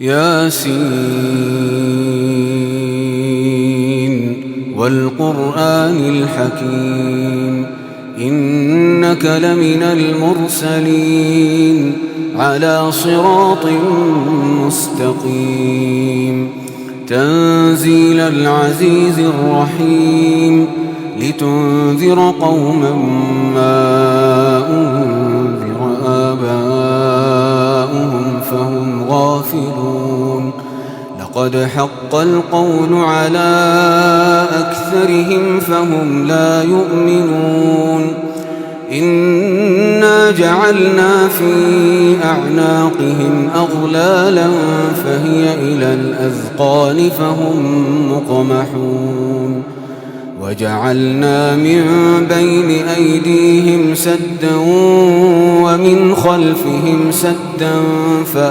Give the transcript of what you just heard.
ياسين والقرآن الحكيم إنك لمن المرسلين على صراط مستقيم تنزيل العزيز الرحيم لتنذر قوما ما أنذر آباؤهم فهم غافلون لقد حق القول على أكثرهم فهم لا يؤمنون إنا جعلنا في أعناقهم أغلالا فهي إلى الأذقان فهم مقمحون وجعلنا من بين أيديهم سدا ومن خلفهم سدا